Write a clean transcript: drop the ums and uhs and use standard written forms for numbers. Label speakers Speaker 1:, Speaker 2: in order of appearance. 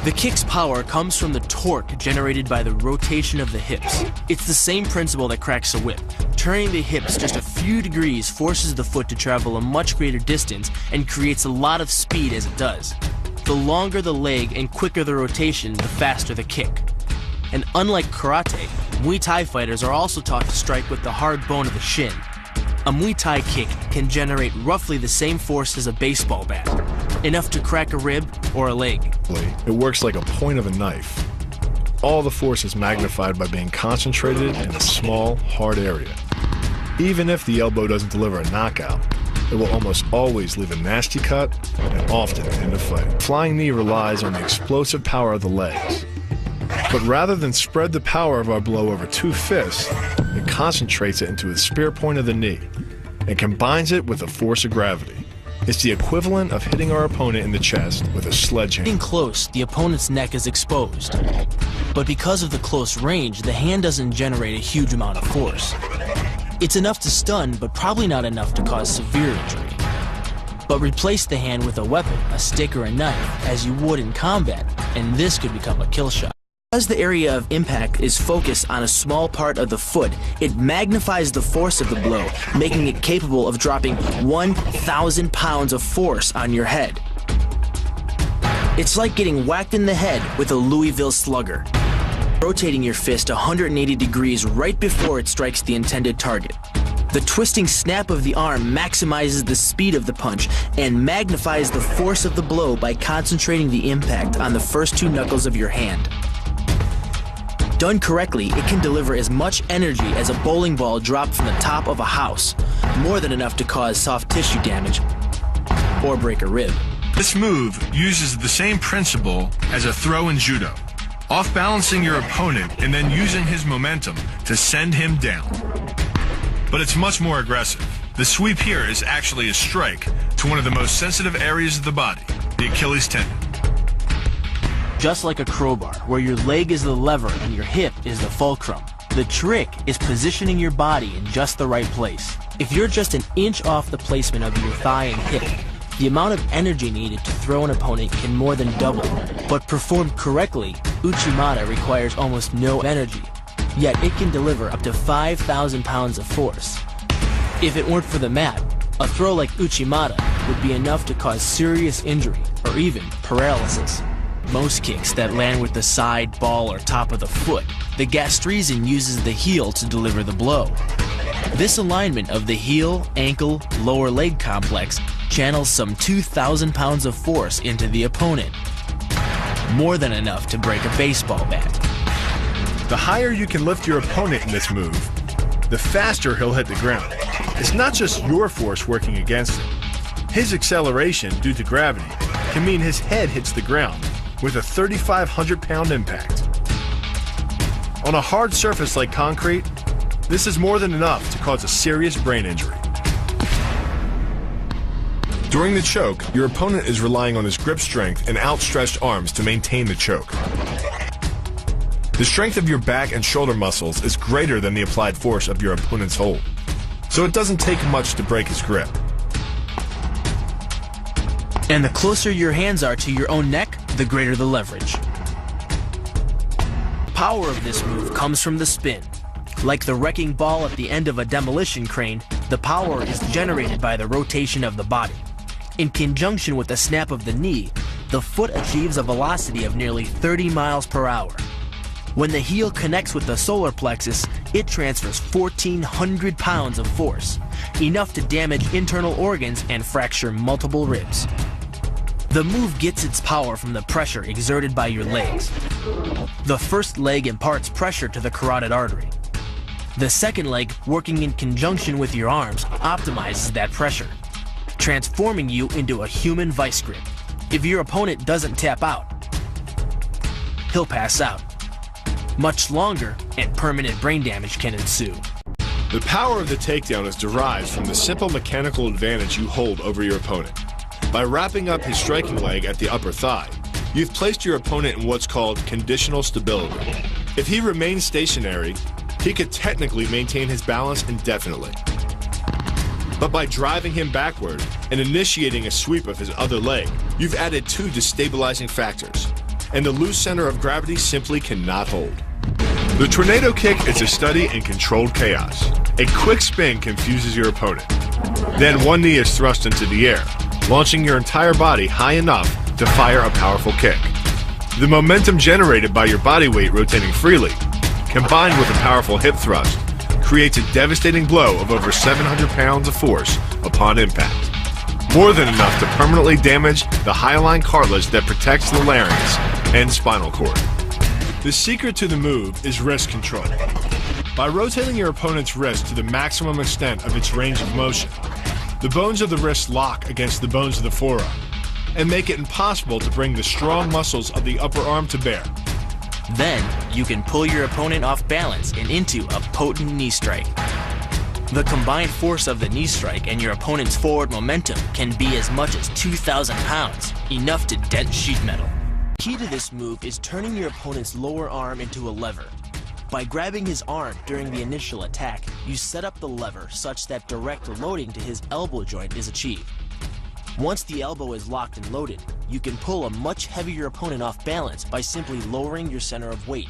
Speaker 1: The kick's power comes from the torque generated by the rotation of the hips. It's the same principle that cracks a whip. Turning the hips just a few degrees forces the foot to travel a much greater distance and creates a lot of speed as it does. The longer the leg and quicker the rotation, the faster the kick. And unlike karate, Muay Thai fighters are also taught to strike with the hard bone of the shin. A Muay Thai kick can generate roughly the same force as a baseball bat, enough to crack a rib or a leg.
Speaker 2: It works like a point of a knife. All the force is magnified by being concentrated in a small, hard area. Even if the elbow doesn't deliver a knockout, it will almost always leave a nasty cut and often end a fight. Flying knee relies on the explosive power of the legs. But rather than spread the power of our blow over two fists, it concentrates it into the spear point of the knee and combines it with the force of gravity. It's the equivalent of hitting our opponent in the chest with a sledgehammer.
Speaker 1: Getting close, the opponent's neck is exposed. But because of the close range, the hand doesn't generate a huge amount of force. It's enough to stun, but probably not enough to cause severe injury. But replace the hand with a weapon, a stick or a knife, as you would in combat, and this could become a kill shot. Because the area of impact is focused on a small part of the foot, it magnifies the force of the blow, making it capable of dropping 1,000 pounds of force on your head. It's like getting whacked in the head with a Louisville Slugger, rotating your fist 180 degrees right before it strikes the intended target. The twisting snap of the arm maximizes the speed of the punch and magnifies the force of the blow by concentrating the impact on the first two knuckles of your hand. Done correctly, it can deliver as much energy as a bowling ball dropped from the top of a house, more than enough to cause soft tissue damage or break a rib.
Speaker 3: This move uses the same principle as a throw in judo, off-balancing your opponent and then using his momentum to send him down. But it's much more aggressive. The sweep here is actually a strike to one of the most sensitive areas of the body, the Achilles tendon.
Speaker 1: Just like a crowbar, where your leg is the lever and your hip is the fulcrum. The trick is positioning your body in just the right place. If you're just an inch off the placement of your thigh and hip, the amount of energy needed to throw an opponent can more than double. But performed correctly, Uchimata requires almost no energy, yet it can deliver up to 5,000 pounds of force. If it weren't for the mat, a throw like Uchimata would be enough to cause serious injury or even paralysis. Most kicks that land with the side, ball, or top of the foot, the gastrizin uses the heel to deliver the blow. This alignment of the heel, ankle, lower leg complex channels some 2,000 pounds of force into the opponent. More than enough to break a baseball bat.
Speaker 2: The higher you can lift your opponent in this move, the faster he'll hit the ground. It's not just your force working against him. His acceleration due to gravity can mean his head hits the ground with a 3,500-pound impact. On a hard surface like concrete, this is more than enough to cause a serious brain injury. During the choke, your opponent is relying on his grip strength and outstretched arms to maintain the choke. The strength of your back and shoulder muscles is greater than the applied force of your opponent's hold, so it doesn't take much to break his grip.
Speaker 1: And the closer your hands are to your own neck, the greater the leverage. The power of this move comes from the spin. Like the wrecking ball at the end of a demolition crane, the power is generated by the rotation of the body. In conjunction with the snap of the knee, the foot achieves a velocity of nearly 30 miles per hour. When the heel connects with the solar plexus, it transfers 1,400 pounds of force, enough to damage internal organs and fracture multiple ribs. The move gets its power from the pressure exerted by your legs. The first leg imparts pressure to the carotid artery. The second leg, working in conjunction with your arms, optimizes that pressure, transforming you into a human vice grip. If your opponent doesn't tap out, he'll pass out. Much longer and permanent brain damage can ensue.
Speaker 2: The power of the takedown is derived from the simple mechanical advantage you hold over your opponent. By wrapping up his striking leg at the upper thigh, you've placed your opponent in what's called conditional stability. If he remains stationary, he could technically maintain his balance indefinitely. But by driving him backward and initiating a sweep of his other leg, you've added two destabilizing factors. and the loose center of gravity simply cannot hold. The tornado kick is a study in controlled chaos. A quick spin confuses your opponent. Then one knee is thrust into the air, launching your entire body high enough to fire a powerful kick. The momentum generated by your body weight rotating freely, combined with a powerful hip thrust, creates a devastating blow of over 700 pounds of force upon impact. More than enough to permanently damage the hyaline cartilage that protects the larynx and spinal cord. The secret to the move is wrist control. By rotating your opponent's wrist to the maximum extent of its range of motion, the bones of the wrist lock against the bones of the forearm and make it impossible to bring the strong muscles of the upper arm to bear.
Speaker 1: Then, you can pull your opponent off balance and into a potent knee strike. The combined force of the knee strike and your opponent's forward momentum can be as much as 2,000 pounds, enough to dent sheet metal. The key to this move is turning your opponent's lower arm into a lever. By grabbing his arm during the initial attack, you set up the lever such that direct loading to his elbow joint is achieved. Once the elbow is locked and loaded, you can pull a much heavier opponent off balance by simply lowering your center of weight.